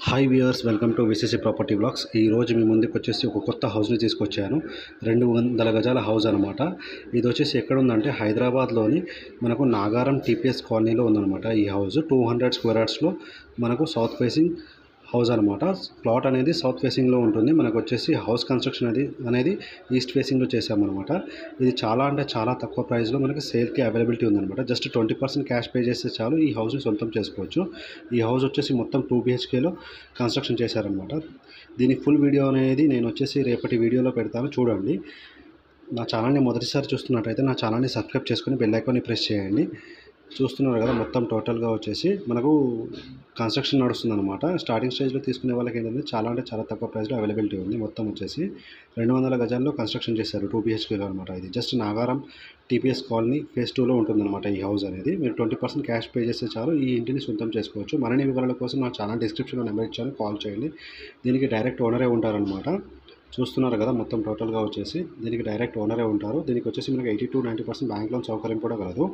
Hi viewers, welcome to VCC property blogs. ఈ రోజు మీ ముందుకు వచ్చేసి ఒక కొత్త హౌస్ని తీసుకొచ్చాను. 200 గజాల హౌస్ అనమాట. ఇది వచ్చేసి ఎక్కడ ఉందంటే హైదరాబాద్లోని మనకు నాగారం టీపీఎస్ కాలనీలో ఉందన్నమాట. ఈ హౌస్ 200 స్క్వేర్ యార్డ్స్లో మనకు సౌత్ ఫేసింగ్ హౌస్ అనమాట. ప్లాట్ అనేది సౌత్ ఫేసింగ్లో ఉంటుంది. మనకు వచ్చేసి హౌస్ కన్స్ట్రక్షన్ అనేది ఈస్ట్ ఫేసింగ్లో చేసామన్నమాట. ఇది చాలా అంటే చాలా తక్కువ ప్రైస్లో మనకి సేల్కి అవైలబిలిటీ ఉందన్నమాట. జస్ట్ 20% క్యాష్ పే చేస్తే చాలు ఈ హౌస్ని సొంతం చేసుకోవచ్చు. ఈ హౌస్ వచ్చేసి మొత్తం 2 BHKలో కన్స్ట్రక్షన్ చేశారనమాట. దీని ఫుల్ వీడియో అనేది నేను వచ్చేసి రేపటి వీడియోలో పెడతాను, చూడండి. నా ఛానల్ని మొదటిసారి చూస్తున్నట్టయితే నా ఛానల్ని సబ్స్క్రైబ్ చేసుకొని బెల్ ఐకాన్ని ప్రెస్ చేయండి. చూస్తున్నారు కదా, మొత్తం టోటల్గా వచ్చేసి మనకు కన్స్ట్రక్షన్ నడుస్తుంది అనమాట. స్టార్టింగ్ స్టేజ్లో తీసుకునే వాళ్ళకి ఏంటంటే చాలా అంటే చాలా తక్కువ ప్రైస్లో అవైలబిలిటీ ఉంది. మొత్తం వచ్చేసి 200 గజాల్లో కన్స్ట్రక్షన్ చేశారు, 2 BHKలో అనమాట. ఇది just Nagaram TPS colony phase 2లో ఉంటుందన్నమాట ఈ హౌస్ అనేది. మీరు 20% క్యాష్ పే చేస్తే చాలు ఈ ఇంటిని సొంతం చేసుకోవచ్చు. మరిన్ని వివరాల కోసం నా ఛానల్ డిస్క్రిప్షన్లో నెంబర్ ఇచ్చాను, కాల్ చేయండి. దీనికి డైరెక్ట్ ఓనరే ఉంటారనమాట. చూస్తున్నారు కదా, మొత్తం టోటల్గా వచ్చేసి దీనికి డైరెక్ట్ ఓనరే ఉంటారు. దీనికి వచ్చేసి మనకి 80 to 90% బ్యాంక్ లోన్ సౌకర్యం కూడా కలదు.